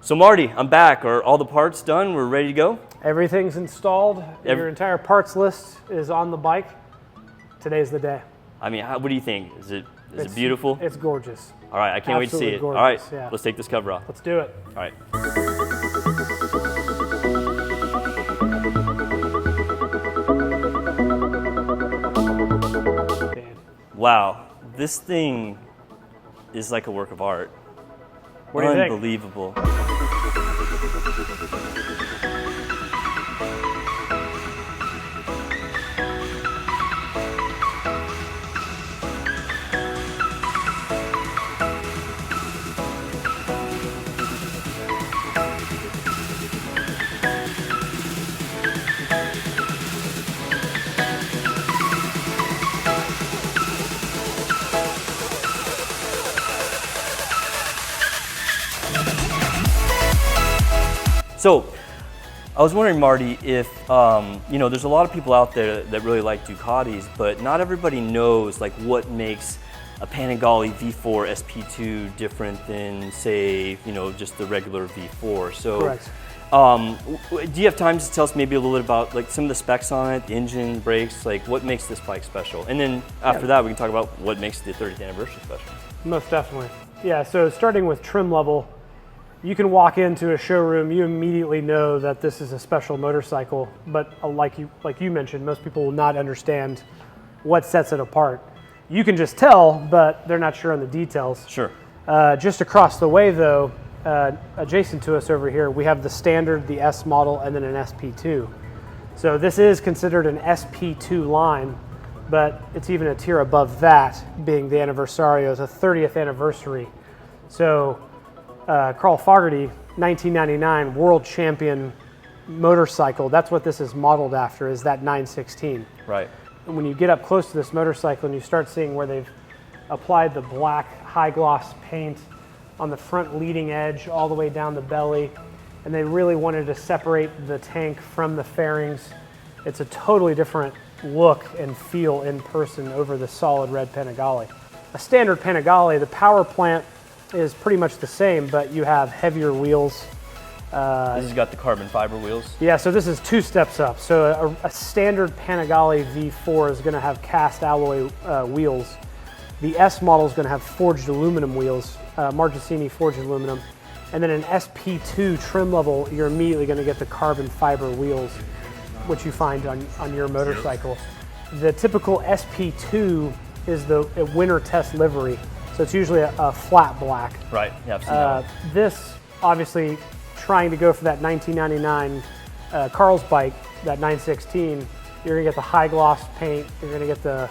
So Marty, I'm back. Are all the parts done? We're ready to go? Everything's installed. Your entire parts list is on the bike. Today's the day. I mean, what do you think? Is it beautiful? It's gorgeous. All right, I can't wait to see it. Gorgeous, all right, yeah. Let's take this cover off. Let's do it. All right. Wow, this thing is like a work of art. What do you think? Unbelievable. So, I was wondering, Marty, if, you know, there's a lot of people out there that really like Ducatis, but not everybody knows like what makes a Panigale V4 SP2 different than, say, you know, just the regular V4. So, correct. Do you have time to tell us maybe a little bit about like some of the specs on it, the engine, brakes, like what makes this bike special? And then after that, we can talk about what makes the 30th anniversary special. Most definitely. Yeah, so starting with trim level, you can walk into a showroom, you immediately know that this is a special motorcycle, but like you mentioned, most people will not understand what sets it apart. You can just tell, but they're not sure on the details. Sure. Just across the way though, adjacent to us over here, we have the standard, the S model, and then an SP2. So this is considered an SP2 line, but it's even a tier above that, being the Anniversario, it's a 30th anniversary. So Carl Fogarty, 1999 world champion motorcycle. That's what this is modeled after, is that 916. Right. And when you get up close to this motorcycle and you start seeing where they've applied the black high gloss paint on the front leading edge all the way down the belly, and they really wanted to separate the tank from the fairings. It's a totally different look and feel in person over the solid red Panigale. A standard Panigale, the power plant is pretty much the same, but you have heavier wheels. This has got the carbon fiber wheels? Yeah, so this is 2 steps up. So a standard Panigale V4 is going to have cast alloy wheels. The S model is going to have forged aluminum wheels, Marchesini forged aluminum. And then an SP2 trim level, you're immediately going to get the carbon fiber wheels, which you find on your motorcycle. The typical SP2 is the winter test livery. So it's usually a flat black. Right, yeah, I've seen that. This, obviously, trying to go for that 1999 Carl's bike, that 916, you're gonna get the high gloss paint, you're gonna get the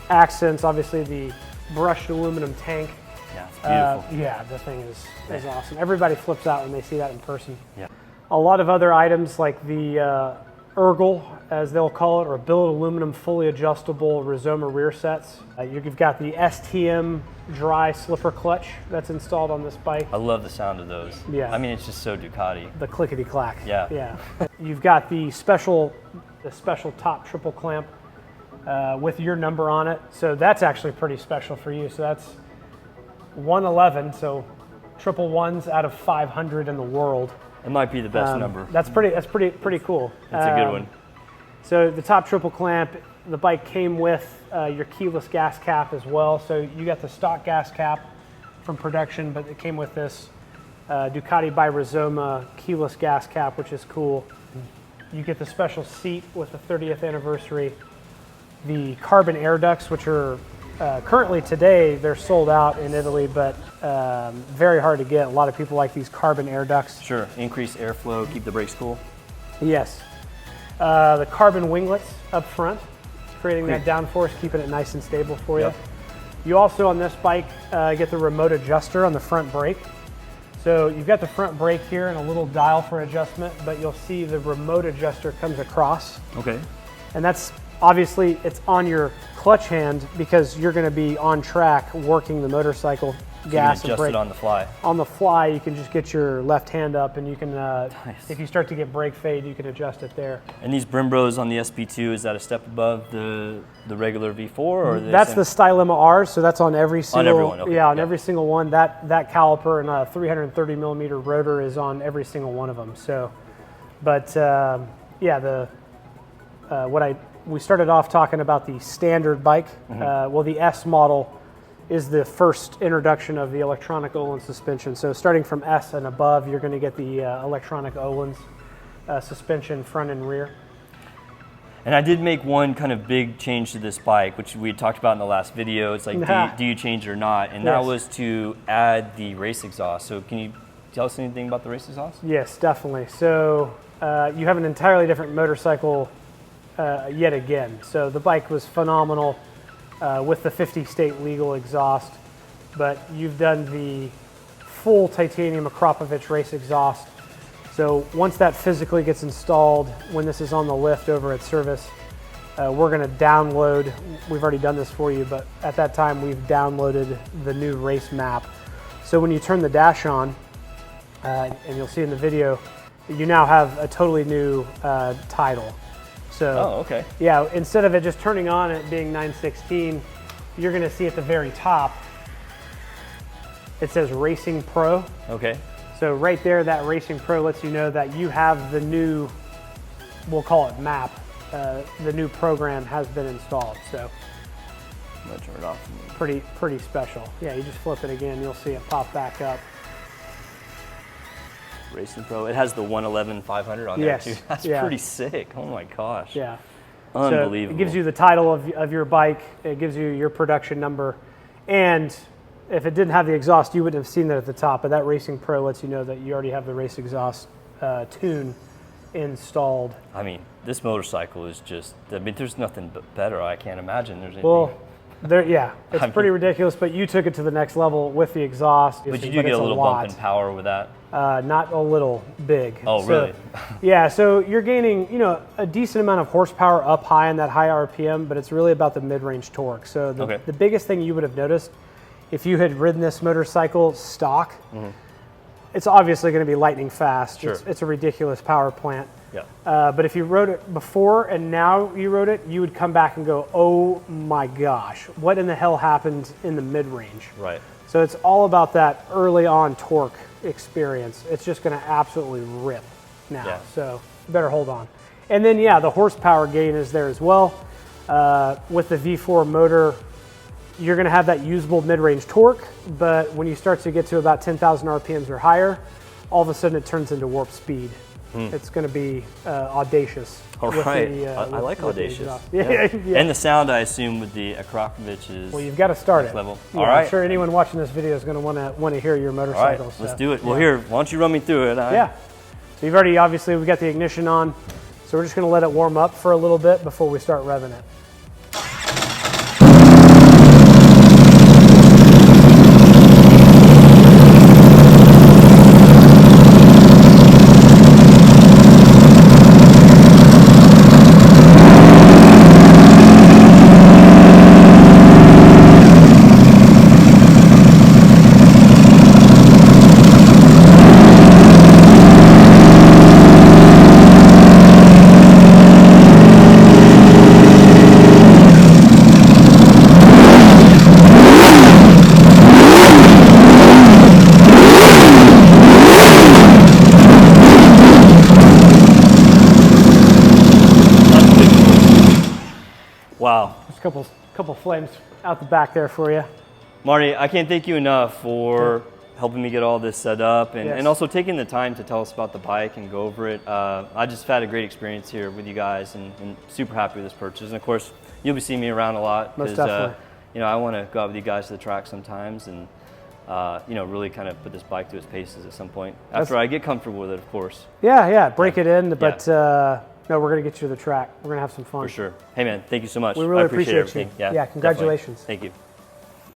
accents, obviously the brushed aluminum tank. Yeah, it's beautiful. Yeah, the thing is awesome. Everybody flips out when they see that in person. Yeah. A lot of other items like the Ergel, as they'll call it, or billet aluminum fully adjustable Rizoma rear sets. You've got the STM dry slipper clutch that's installed on this bike. I love the sound of those. Yeah. I mean, it's just so Ducati. The clickety clack. Yeah. Yeah. You've got the special top triple clamp with your number on it. So that's actually pretty special for you. So that's 111. So triple ones out of 500 in the world. It might be the best number. That's pretty cool. It's a good one. So the top triple clamp, the bike came with your keyless gas cap as well. So you got the stock gas cap from production, but it came with this Ducati by Rizoma keyless gas cap, which is cool. You get the special seat with the 30th anniversary. The carbon air ducts, which are currently today, they're sold out in Italy, but very hard to get. A lot of people like these carbon air ducts. Sure, increase airflow, keep the brakes cool. Yes. The carbon winglets up front, creating that downforce, keeping it nice and stable for you. You also, on this bike, get the remote adjuster on the front brake. So you've got the front brake here and a little dial for adjustment, but you'll see the remote adjuster comes across. Okay. And that's obviously, it's on your clutch hand because you're going to be on track working the motorcycle gas and and brake. Adjust it on the fly. On the fly, you can just get your left hand up, and you can, if you start to get brake fade, you can adjust it there. And these Brimbros on the SP2, is that a step above the regular V4? Or are they That's same? the Stylema R, so that's on every single. On everyone, okay. Yeah, on every single one. That caliper and a 330 millimeter rotor is on every single one of them. So, but yeah, we started off talking about the standard bike. Well, the S model is the first introduction of the electronic Öhlins suspension. So starting from S and above, you're going to get the electronic Öhlins suspension front and rear. And I did make one kind of big change to this bike, which we had talked about in the last video. It's like, do you change it or not? And that was to add the race exhaust. So can you tell us anything about the race exhaust? Yes, definitely. So you have an entirely different motorcycle yet again. So the bike was phenomenal with the 50 state legal exhaust, but you've done the full titanium Akrapovic race exhaust. So once that physically gets installed, when this is on the lift over at service, we're going to download, we've already done this for you, but at that time we've downloaded the new race map. So when you turn the dash on, and you'll see in the video, you now have a totally new title. So, okay. Yeah, instead of it just turning on and it being 916, you're going to see at the very top, it says Racing Pro. Okay. So right there, that Racing Pro lets you know that you have the new, we'll call it map, the new program has been installed. So I'm going to turn it off. Pretty special. Yeah, you just flip it again, you'll see it pop back up. Racing Pro. It has the 111 500 on there too. That's pretty sick. Oh my gosh. Yeah. Unbelievable. So it gives you the title of your bike. It gives you your production number. And if it didn't have the exhaust, you wouldn't have seen that at the top. But that Racing Pro lets you know that you already have the race exhaust tune installed. I mean, this motorcycle is just, I mean, there's nothing better. I can't imagine there's anything. Well, it's pretty ridiculous, but you took it to the next level with the exhaust. But you do get a little bump in power with that. Not a little, big. Oh, really? Yeah, so you're gaining, a decent amount of horsepower up high in that high RPM, but it's really about the mid-range torque. So the biggest thing you would have noticed, if you had ridden this motorcycle stock, it's obviously going to be lightning fast. Sure. It's a ridiculous power plant. Yeah. But if you rode it before and now you rode it, you would come back and go, oh my gosh, what in the hell happened in the mid-range? Right. So it's all about that early on torque experience. It's just going to absolutely rip now. Yeah. So you better hold on. And then, yeah, the horsepower gain is there as well. With the V4 motor, you're going to have that usable mid-range torque, but when you start to get to about 10,000 RPMs or higher, all of a sudden it turns into warp speed. It's going to be audacious. All right. I like audacious. Yeah. And the sound, I assume, with the Akrapovic is. Well, you've got to start it. Level. Yeah, all right. I'm sure anyone watching this video is going to want to hear your motorcycle. All right, let's do it. Well, here, why don't you run me through it? Yeah. So you've already, obviously, we've got the ignition on. So we're just going to let it warm up for a little bit before we start revving it. Wow. Just a couple flames out the back there for you. Marty, I can't thank you enough for helping me get all this set up and also taking the time to tell us about the bike and go over it. I just had a great experience here with you guys and super happy with this purchase. And of course, you'll be seeing me around a lot. Most definitely. I want to go out with you guys to the track sometimes and really kind of put this bike to its paces at some point. After I get comfortable with it, of course. Yeah, break it in, but no, we're going to get you to the track. We're going to have some fun. For sure. Hey man, thank you so much. We really I appreciate you. everything. Yeah, congratulations. Definitely. Thank you.